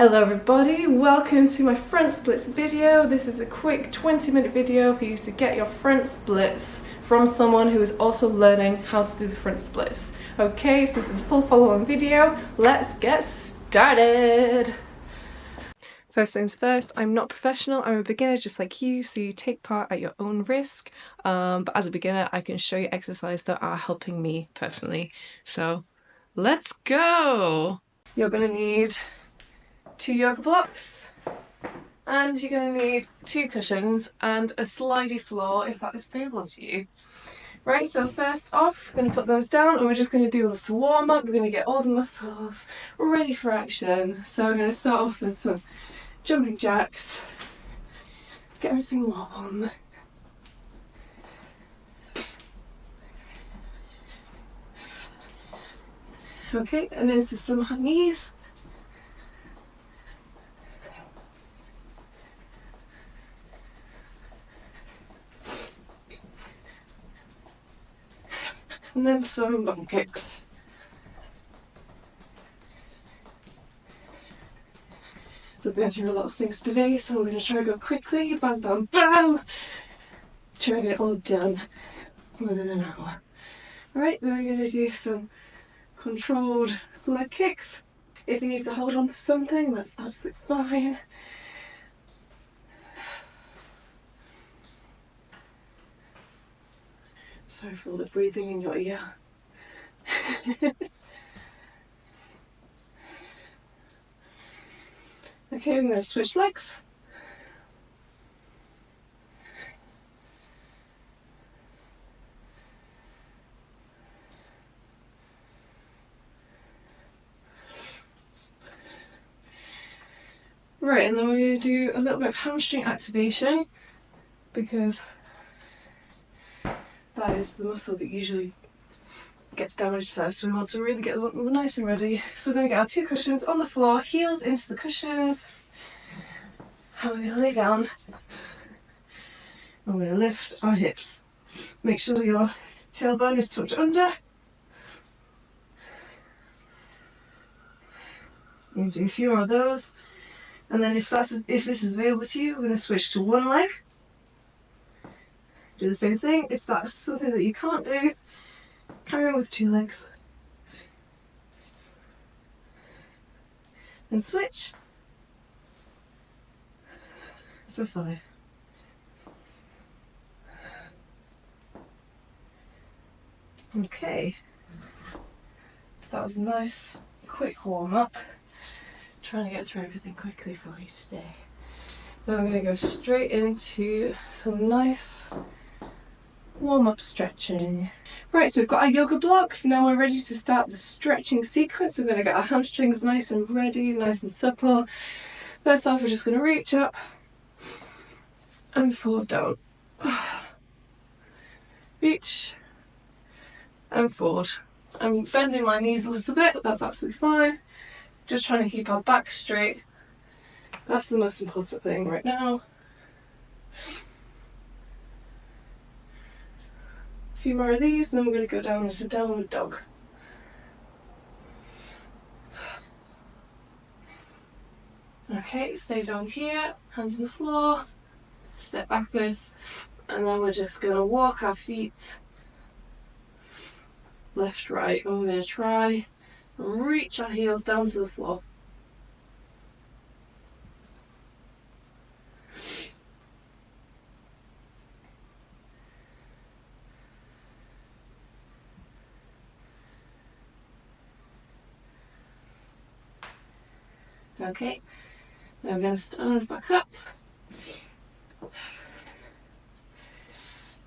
Hello everybody, welcome to my front splits video. This is a quick 20-minute video for you to get your front splits from someone who is also learning how to do the front splits. Okay, so this is a full follow-on video. Let's get started! First things first, I'm not professional, I'm a beginner just like you, so you take part at your own risk. But as a beginner, I can show you exercises that are helping me personally. So let's go! You're gonna need 2 yoga blocks, and you're going to need 2 cushions and a slidey floor if that is available to you. Right, so first off, we're going to put those down and we're just going to do a little warm up. We're going to get all the muscles ready for action. So we're going to start off with some jumping jacks, get everything warm. Okay, and into some high knees. And then some bum kicks. We're going through a lot of things today, so we're going to try to go quickly. Bam, bam, bam! Try to get it all done within an hour. Right, then we're going to do some controlled leg kicks. If you need to hold on to something, that's absolutely fine. Sorry for all the breathing in your ear. Okay, I'm going to switch legs. Right, and then we're going to do a little bit of hamstring activation, because that is the muscle that usually gets damaged first. We want to really get them nice and ready. So we're going to get our 2 cushions on the floor, heels into the cushions, and we're going to lay down and we're going to lift our hips. Make sure your tailbone is tucked under. You do a few more of those, and then if this is available to you, we're going to switch to one leg. Do the same thing. If that's something that you can't do, carry on with 2 legs. And switch for 5. Okay, so that was a nice quick warm up. Trying to get through everything quickly for you today. Then we're going to go straight into some nice warm-up stretching. Right, so we've got our yoga blocks. Now we're ready to start the stretching sequence. We're going to get our hamstrings nice and ready, nice and supple. First off, we're just going to reach up and fall down. Reach and forward. I'm bending my knees a little bit, but that's absolutely fine. Just trying to keep our back straight. That's the most important thing right now. A few more of these, and then we're going to go down into downward dog. Okay, stay down here, hands on the floor, step backwards, and then we're just going to walk our feet left, right, and we're going to try and reach our heels down to the floor. Okay, now we're going to stand back up.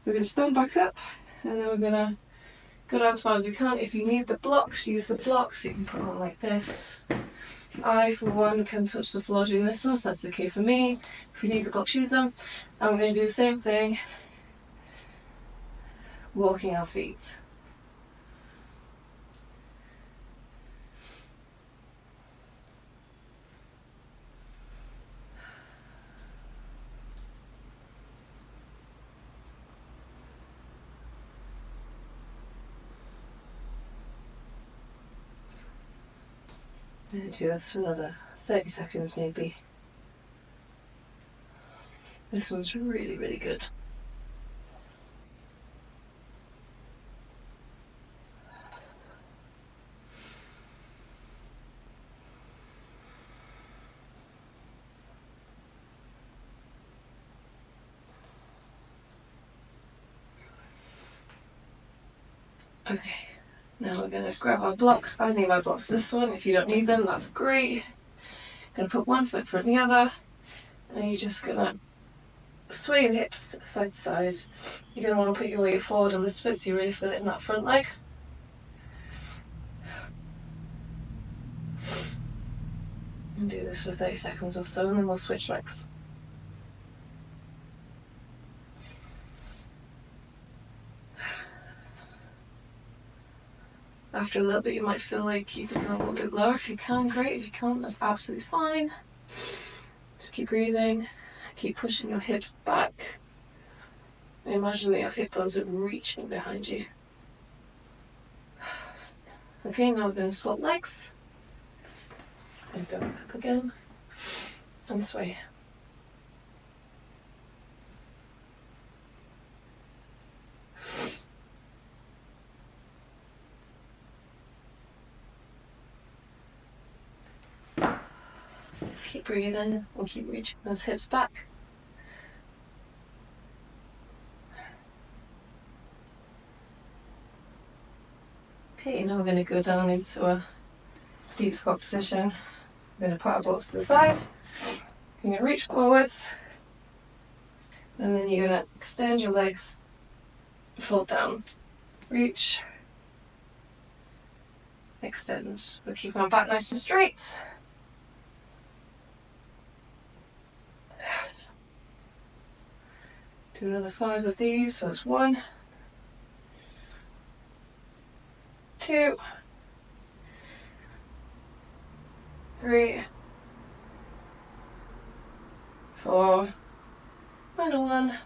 We're going to stand back up, and then we're going to go down as far as we can. If you need the blocks, use the blocks. You can put them like this. I, for one, can touch the floor doing this one, so that's okay for me. If you need the blocks, use them. And we're going to do the same thing, walking our feet. I'm going to do this for another 30 seconds maybe. This one's really, really good. Okay, now we're going to grab our blocks. I need my blocks this one. If you don't need them, that's great. Going to put one foot in front of the other, and you're just going to sway your hips side to side. You're going to want to put your weight forward a little bit so you really feel it in that front leg. And do this for 30 seconds or so, and then we'll switch legs. After a little bit, you might feel like you can go a little bit lower. If you can, great. If you can't, that's absolutely fine. Just keep breathing. Keep pushing your hips back. Imagine that your hip bones are reaching behind you. Okay, now we're going to swap legs. And go up again. And sway. Keep breathing and keep reaching those hips back. Okay, now we're going to go down into a deep squat position. We're going to put our blocks to the side. You're going to reach forwards. And then you're going to extend your legs, fold down, reach, extend. We'll keep our back nice and straight. Do another 5 of these, so it's 1, 2, 3, 4, final one,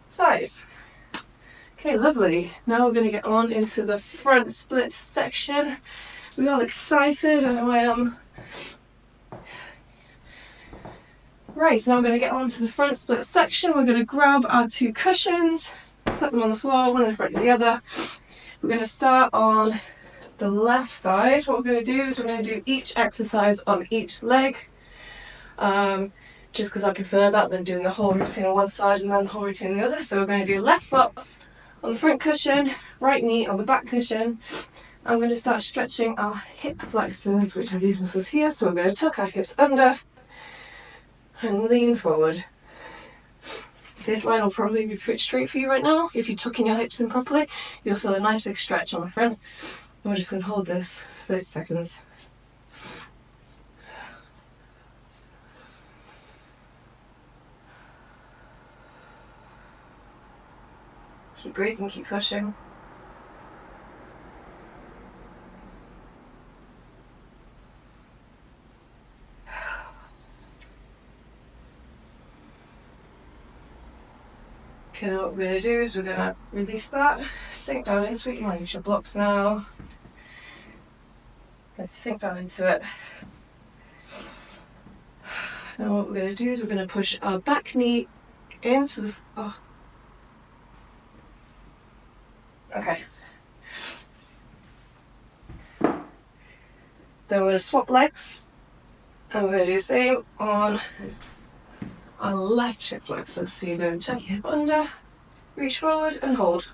5. Okay, lovely. Now we're going to get on into the front split section. We're all excited, I know I am. Right, so now we're going to get on to the front split section. We're going to grab our 2 cushions, put them on the floor, one in front of the other. We're going to start on the left side. What we're going to do is we're going to do each exercise on each leg. Just because I prefer that than doing the whole routine on one side and then the whole routine on the other. So we're going to do left foot on the front cushion, right knee on the back cushion. I'm going to start stretching our hip flexors, which are these muscles here. So we're going to tuck our hips under and lean forward. This line will probably be pretty straight for you right now. If you're tucking your hips in properly, you'll feel a nice big stretch on the front. And we're just going to hold this for 30 seconds. Keep breathing, keep pushing. Okay, now what we're going to do is we're going to release that, sink down into it. You might use your blocks now. Let's sink down into it. Now what we're going to do is we're going to push our back knee into the... Oh. Okay. Then we're going to swap legs. And we're going to do the same on our left hip flexors. So you're going to tuck your hip under, reach forward and hold.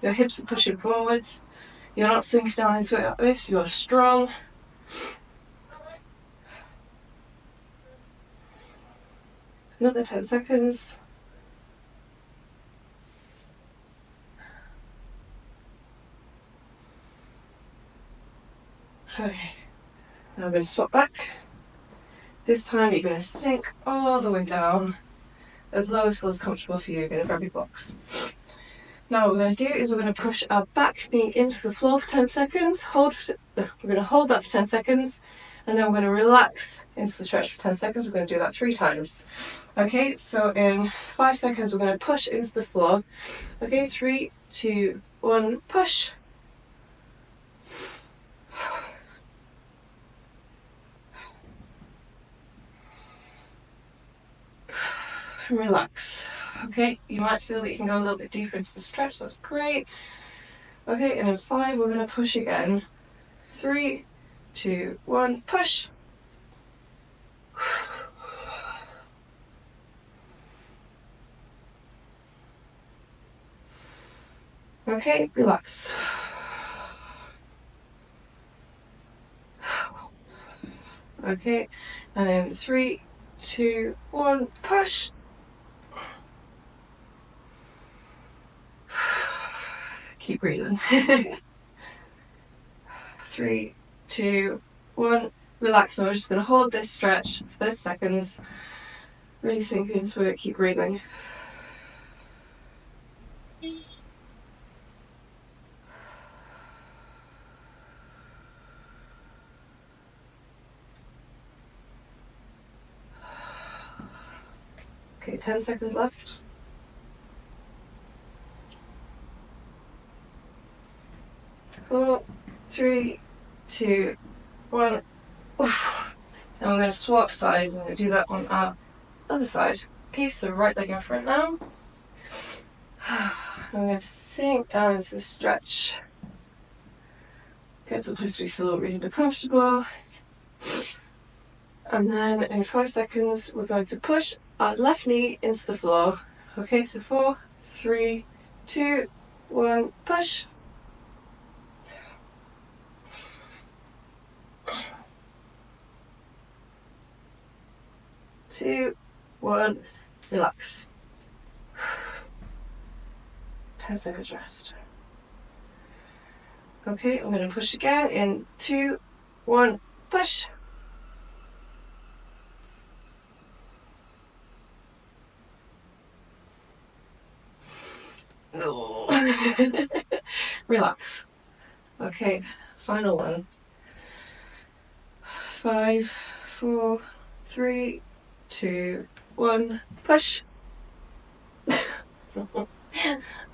Your hips are pushing forwards. You're not sinking down into it like this. You are strong. Another 10 seconds. Okay, now I'm going to swap back. This time you're going to sink all the way down, as low as feels comfortable for you. You're going to grab your box. Now what we're going to do is we're going to push our back knee into the floor for 10 seconds. We're going to hold that for 10 seconds, and then we're going to relax into the stretch for 10 seconds. We're going to do that 3 times. Okay, so in 5 seconds we're going to push into the floor. Okay, 3, 2, 1, push. and relax. Okay, you might feel that you can go a little bit deeper into the stretch, that's great. Okay, and in 5, we're going to push again. 3, 2, 1, push. Okay, relax. Okay, and then 3, 2, 1, push. Keep breathing. 3, 2, 1, relax. So we're just going to hold this stretch for 30 seconds. Really sink into it, keep breathing. Okay, 10 seconds left. Four, 3, 2, 1. Oof. And we're going to swap sides. I'm going to do that on our other side. Okay, so right leg in front now. I'm going to sink down into the stretch. Get to a place where you feel reasonably comfortable. And then in 5 seconds, we're going to push our left knee into the floor. Okay, so 4, 3, 2, 1, push. 2, 1, relax. 10 seconds rest. Okay, I'm going to push again in 2, 1, push. Oh. Relax. Okay, final one. 5, 4, 3, 2, 1, push.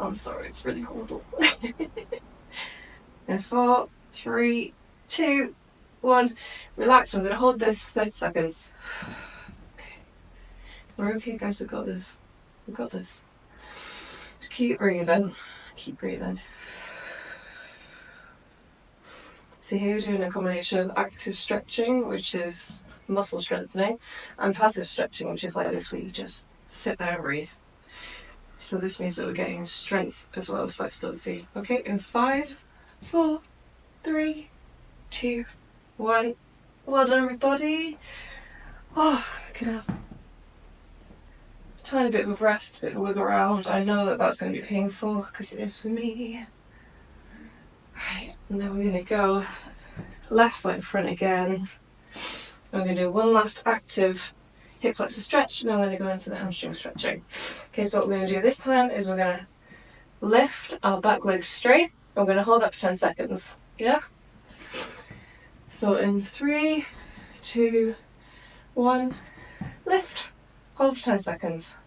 I'm sorry, it's really horrible. And 4, 3, 2, 1, relax. I'm going to hold this for 30 seconds. Okay. We're okay, guys, we've got this. We've got this. Just keep breathing. Keep breathing. So here we're doing a combination of active stretching, which is muscle strengthening, and passive stretching, which is like this, where you just sit there and breathe. So this means that we're getting strength as well as flexibility. Okay, in 5, 4, 3, 2, 1. Well done, everybody. Oh, can have a tiny bit of a rest, a bit of a wiggle around. I know that that's going to be painful because it is for me. Right, and then we're going to go left foot in front again. I'm going to do one last active hip flexor stretch, and I'm going to go into the hamstring stretching. Okay, so what we're going to do this time is we're going to lift our back leg straight. I'm going to hold that for 10 seconds. Yeah? So in 3, 2, 1, lift. Hold for 10 seconds.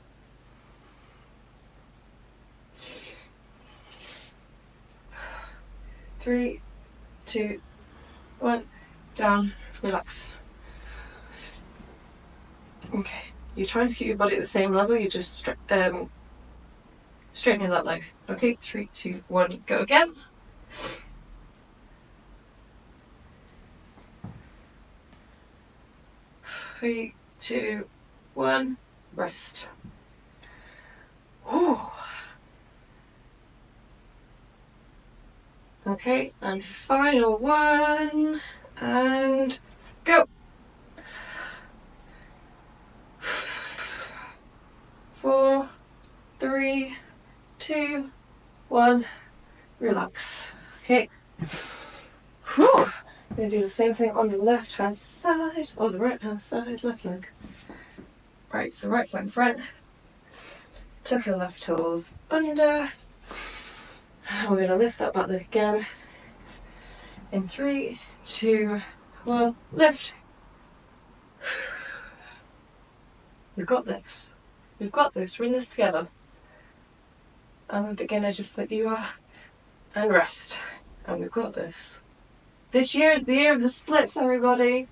Three, 2, 1, down, relax. Okay, you're trying to keep your body at the same level, you're just straightening that leg. Okay, 3, 2, 1, go again. Three, 2, 1, rest. Whew. Okay, and final one, and go. 4, 3, 2, 1, relax. Okay. Whew. I'm going to do the same thing on the left hand side, or the right hand side, left leg. Right, so right foot in front, tuck your left toes under. We're going to lift that back leg again. In 3, 2, 1, lift. We've got this. We've got this. We're in this together. I'm a beginner just like you are. And rest. And we've got this. This year is the year of the splits, everybody.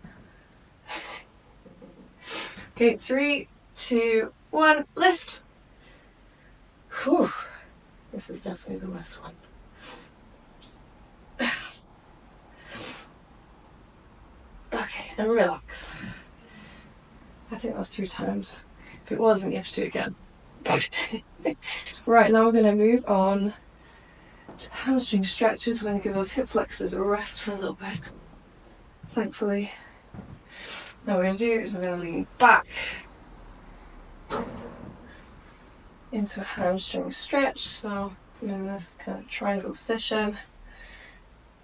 Okay, 3, 2, 1, lift. Whew. This is definitely the worst one. Okay, and relax. I think that was 3 times. If it wasn't, you have to do it again. Right, now we're going to move on to hamstring stretches. We're going to give those hip flexors a rest for a little bit. Thankfully. Now what we're going to do is we're going to lean back into a hamstring stretch. So I'm in this kind of triangle position.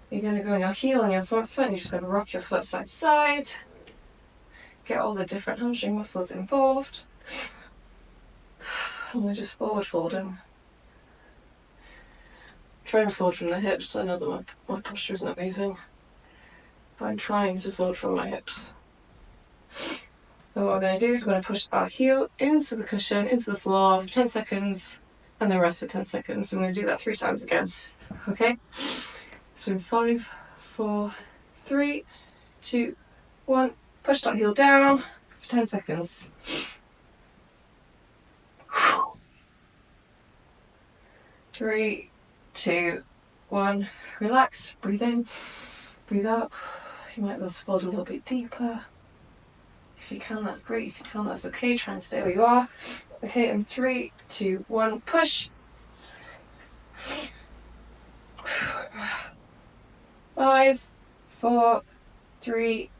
You're going to go on your heel on your front foot and you're just going to rock your foot side to side. Get all the different hamstring muscles involved. And we're just forward folding. Try and fold from the hips. I know that my posture isn't amazing, but I'm trying to fold from my hips. And what we're going to do is we're going to push our heel into the cushion, into the floor for 10 seconds, and then rest for 10 seconds. And we're going to do that 3 times again. Okay? So in 5, 4, 3, 2, 1. Push that heel down for 10 seconds. 3, 2, 1. Relax. Breathe in. Breathe out. You might be able to fold a little bit deeper. If you can, that's great. If you can't, that's okay. Try and stay where you are. Okay, and 3, 2, 1. Push. 5, 4, 3,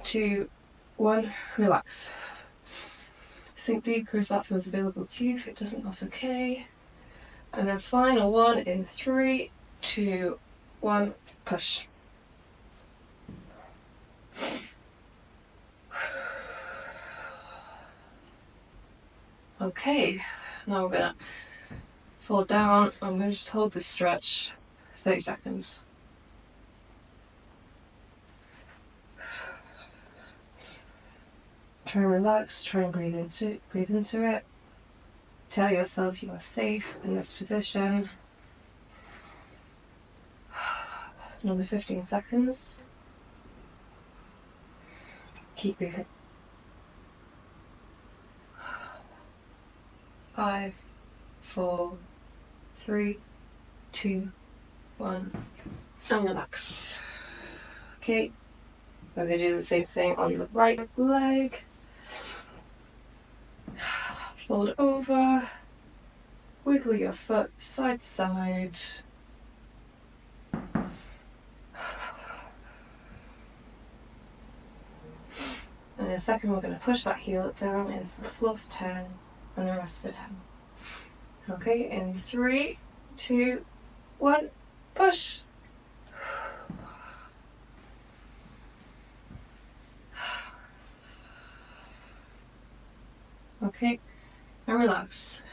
2, 1. Relax. Sink deeper if that feels available to you. If it doesn't, that's okay. And then final one in 3, 2, 1. Push. Okay, now we're gonna fall down. I'm gonna just hold this stretch 30 seconds. Try and relax, try and breathe into it. Tell yourself you are safe in this position. Another 15 seconds. Keep breathing. 5, 4, 3, 2, 1, and relax. Okay, we're going to do the same thing on the right leg. Fold over, wiggle your foot side to side. And in a second we're going to push that heel down into the floor for 10 and the rest for 10. Okay, in 3, 2, 1, push. Okay, and relax.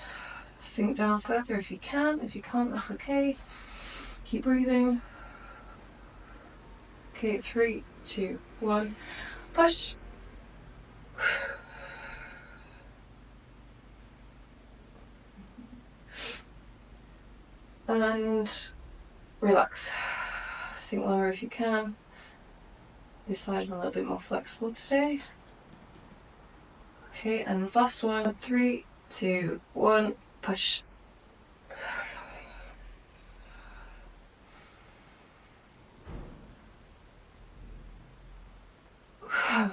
Sink down further if you can. If you can't, that's okay. Keep breathing. Okay, 3, 2, 1, push. And relax. Sink lower if you can. This side I'm a little bit more flexible today. Okay, and last one. 3, 2, 1, push.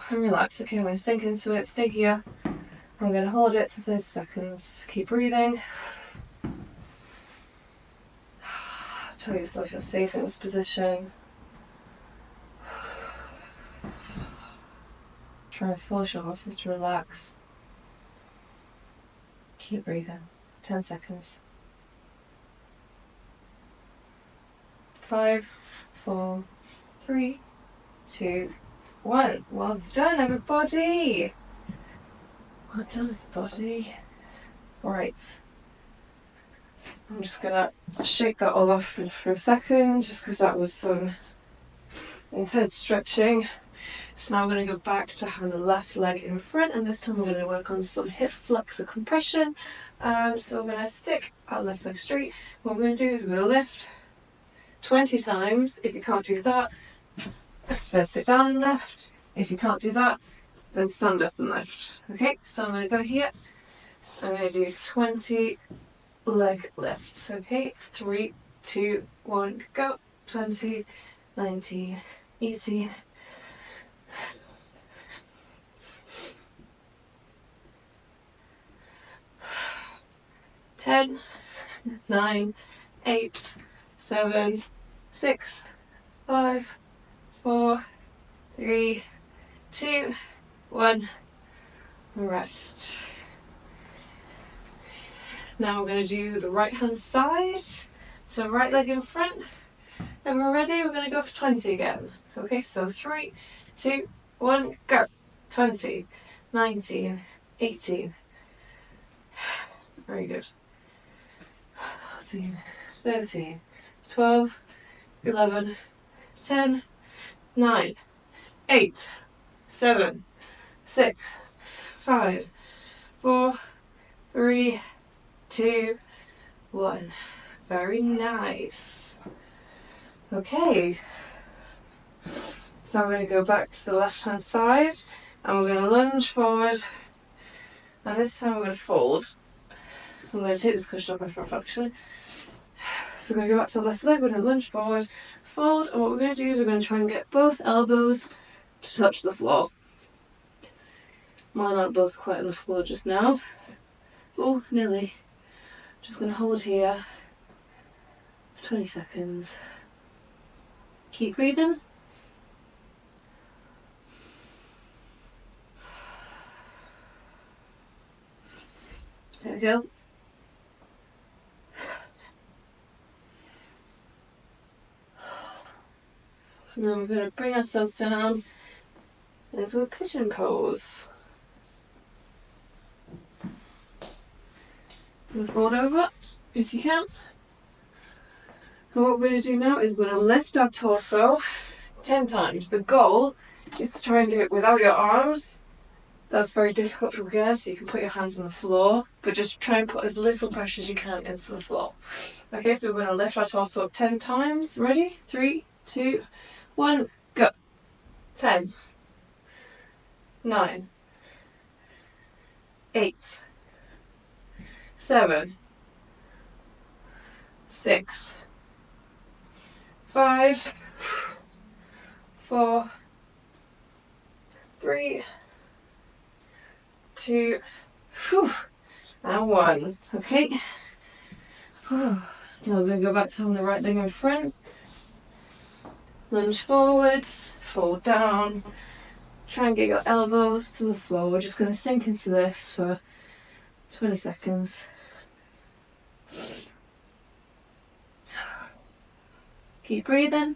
And relax. Okay, I'm going to sink into it. Stay here. I'm going to hold it for 30 seconds. Keep breathing. Tell yourself you're safe in this position. Try and force your muscles to relax. Keep breathing. 10 seconds. 5, 4, 3, 2, 1. Well done, everybody. Well done, everybody. Right. I'm just gonna shake that all off for a second, just because that was some intense stretching. So now we're going to go back to having the left leg in front, and this time we're going to work on some hip flexor compression. So we're going to stick our left leg straight. What we're going to do is we're going to lift 20 times. If you can't do that, then sit down and lift. If you can't do that, then stand up and lift. Okay, so I'm going to go here. I'm going to do 20 leg lifts. Okay, 3, 2, 1, go. 20, 19, 18. 10, 9, 8, 7, 6, 5, 4, 3, 2, 1. Rest. Now we're going to do the right hand side. So right leg in front. And we're ready, we're going to go for 20 again. Okay, so 3, 2, 1, go. 20, 19, 18. Very good. 14, 13, 12, 11, 10, 9, 8, 7, 6, 5, 4, 3, 2, 1. Very nice. Okay. So we're going to go back to the left hand side and we're going to lunge forward. And this time we're going to fold. I'm going to take this cushion off my front actually. So we're going to go back to the left leg, we're going to lunge forward, fold, and what we're going to do is we're going to try and get both elbows to touch the floor. Mine aren't both quite on the floor just now. Oh, nearly. Just going to hold here for 20 seconds. Keep breathing. There we go. And then we're going to bring ourselves down into a pigeon pose. And fold over if you can. And what we're going to do now is we're going to lift our torso 10 times. The goal is to try and do it without your arms. That's very difficult for beginners, so you can put your hands on the floor, but just try and put as little pressure as you can into the floor. Okay, so we're going to lift our torso up 10 times. Ready? 3, 2, 1, go. 10, 9, 8, 7, 6, 5, 4, 3, 2, and 1. Okay. Now we're going to go back to having the right leg in front. Lunge forwards, fold down. Try and get your elbows to the floor. We're just going to sink into this for 20 seconds. Keep breathing.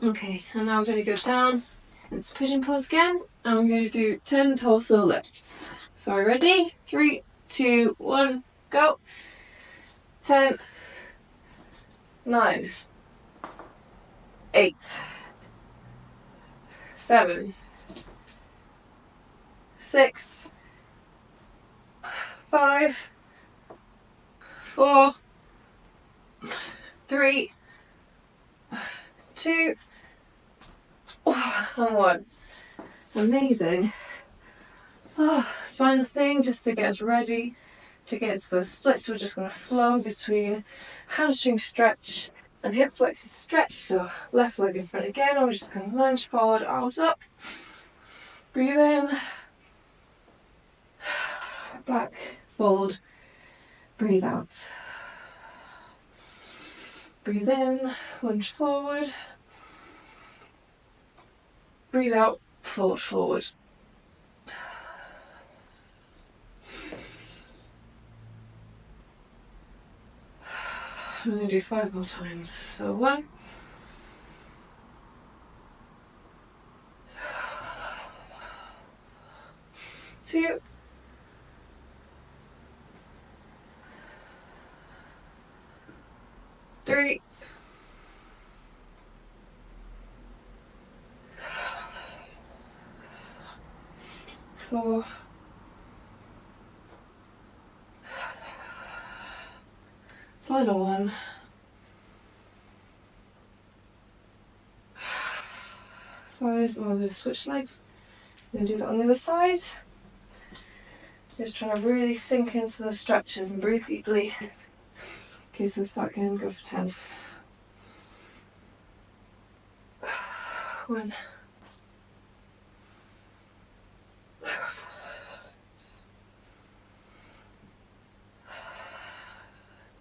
Okay, and now we're going to go down into pigeon pose again, and we're going to do 10 torso lifts. So are you ready? 3, 2, 1, go. 10, 9, 8, 7, 6, 5, 4, 3, 2, and 1. Amazing. Final thing, just to get us ready to get into those splits, we're just going to flow between hamstring stretch and hip flexor stretch. So left leg in front again, and we're just going to lunge forward, arms up. Breathe in. Back, fold, breathe out. Breathe in, lunge forward. Breathe out, fold forward. I'm going to do 5 more times. So 1, 2, 3, 4, Final one. 5, and we're going to switch legs. I'm going to do that on the other side. Just trying to really sink into the stretches and breathe deeply. Okay, so start again, go for 10. 1.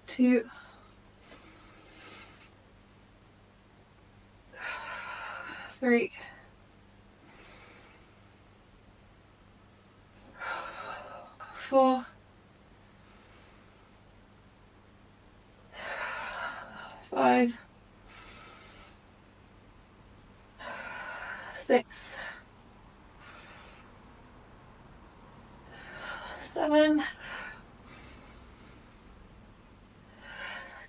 2. 3. 4. 5. 6. 7.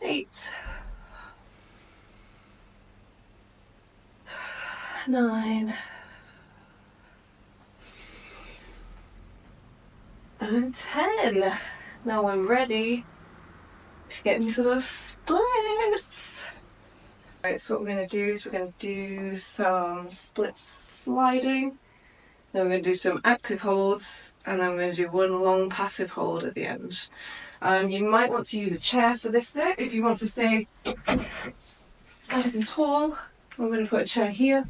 8. 9. And 10. Now we're ready to get into those splits. Right, so what we're going to do is we're going to do some split sliding, then we're going to do some active holds, and then we're going to do one long passive hold at the end. You might want to use a chair for this bit if you want to stay nice and tall. I'm going to put a chair here.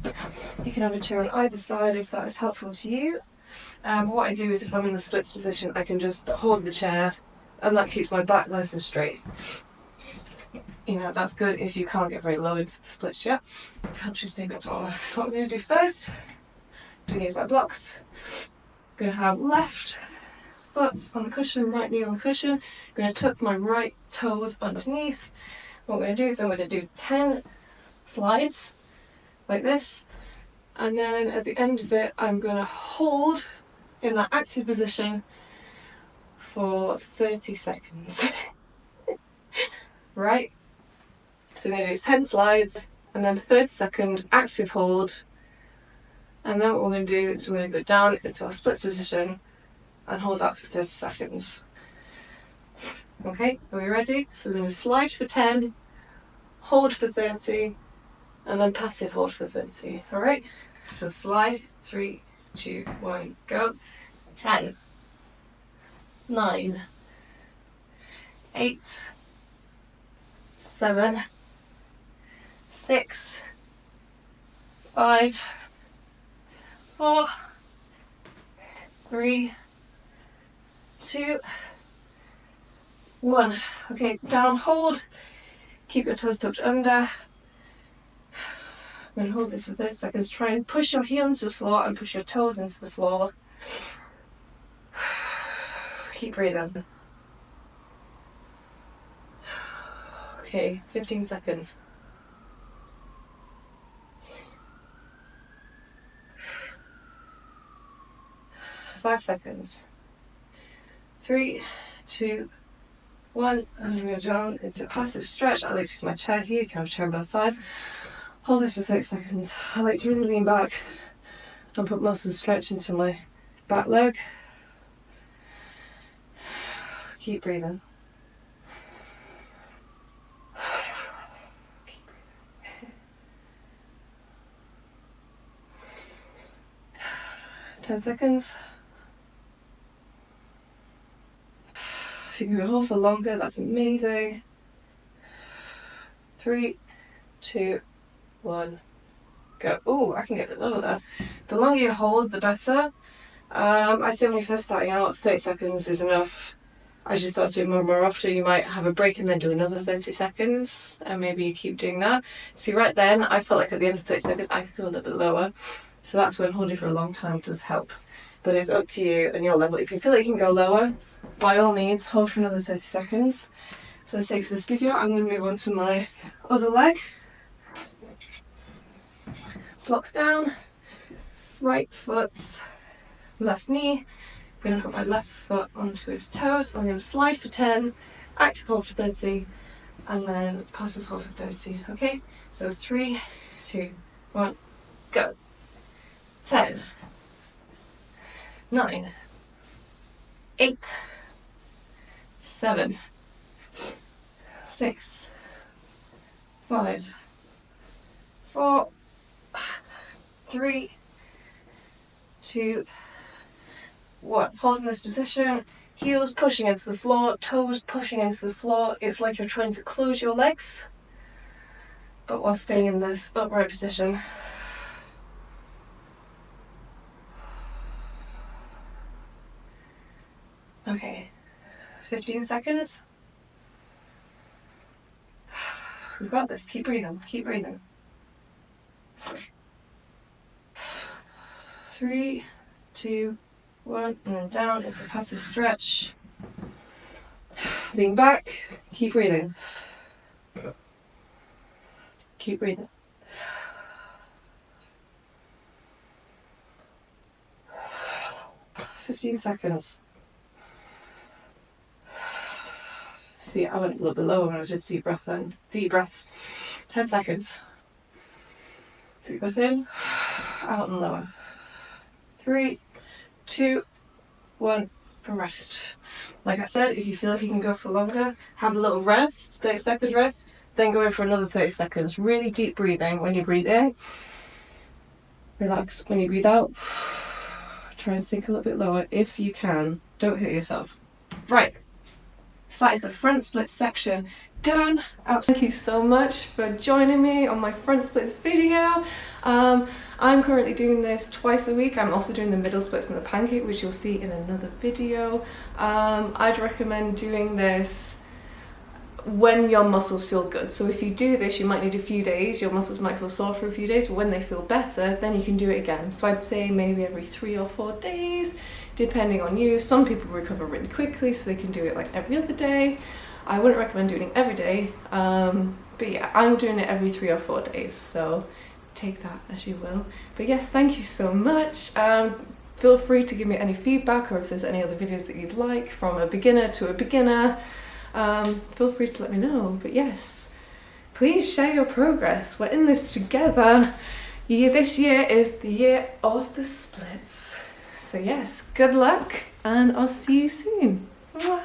You can have a chair on either side if that is helpful to you. What I do is if I'm in the splits position, I can just hold the chair, and that keeps my back nice and straight. You know, that's good if you can't get very low into the splits yet. It helps you stay a bit taller. So what I'm going to do first, I'm going to use my blocks. I'm going to have left foot on the cushion, right knee on the cushion. I'm going to tuck my right toes underneath. What I'm going to do is I'm going to do 10 slides like this, and then at the end of it I'm going to hold in that active position for 30 seconds. Right? So we're going to do 10 slides and then a 30-second active hold, and then what we're going to do is we're going to go down into our splits position and hold that for 30 seconds. Okay, are we ready? So we're going to slide for 10, hold for 30, and then passive hold for 30. Alright? So slide, 3, 2, 1, go. 10, 9, 8, 7, 6, 5, 4, 3, 2, 1. Okay, down, hold. Keep your toes tucked under. I'm going to hold this for 30 seconds. Try and push your heel into the floor and push your toes into the floor. Keep breathing. Okay, 15 seconds. 5 seconds. 3, 2, 1. And I'm going to down into a passive stretch. I like to use my chair here. You can have a chair on both sides. Hold this for 30 seconds. I like to really lean back and put muscle stretch into my back leg. Keep breathing. Keep breathing. 10 seconds. If you can hold for longer, that's amazing. 3, 2, 1, go. Oh, I can get a bit lower there. The longer you hold, the better. I say when you're first starting out, 30 seconds is enough. As you start doing more and more often, you might have a break and then do another 30 seconds, and maybe you keep doing that. See, right then, I felt like at the end of 30 seconds, I could go a little bit lower. So that's when holding for a long time does help. But it's up to you and your level. If you feel like you can go lower, by all means, hold for another 30 seconds. For the sake of this video, I'm going to move on to my other leg. Blocks down, right foot, left knee. I'm going to put my left foot onto its toes. I'm going to slide for 10, active hold for 30, and then passive hold for 30. Okay? So 3, 2, 1, go. 10, 9, 8, 7, 6, 5, 4, 3, 2, 1. Holding this position, heels pushing into the floor, toes pushing into the floor. It's like you're trying to close your legs, but while staying in this upright position. Okay, 15 seconds. We've got this. Keep breathing, keep breathing. 3, 2, 1, and then down. It's a passive stretch. Lean back, keep breathing. Keep breathing. "15 seconds. See, I went a little bit lower when I did deep breath then. Deep breaths. 10 seconds. 3 breath in, out and lower. 3, 2, 1, and rest. Like I said, if you feel like you can go for longer, have a little rest, 30 seconds rest, then go in for another 30 seconds. Really deep breathing. When you breathe in, relax. When you breathe out, try and sink a little bit lower if you can. Don't hurt yourself. Right. So that is the front split section done. Thank you so much for joining me on my front splits video. I'm currently doing this twice a week. I'm also doing the middle splits and the pancake, which you'll see in another video. I'd recommend doing this when your muscles feel good. So if you do this, you might need a few days. Your muscles might feel sore for a few days, but when they feel better, then you can do it again. So I'd say maybe every 3 or 4 days, depending on you. Some people recover really quickly, so they can do it like every other day. I wouldn't recommend doing it every day, but yeah, I'm doing it every 3 or 4 days, so take that as you will. But yes, thank you so much. Feel free to give me any feedback, or if there's any other videos that you'd like, from a beginner to a beginner, feel free to let me know. But yes, please share your progress. We're in this together. This year is the year of the splits. So yes, good luck, and I'll see you soon. Mwah.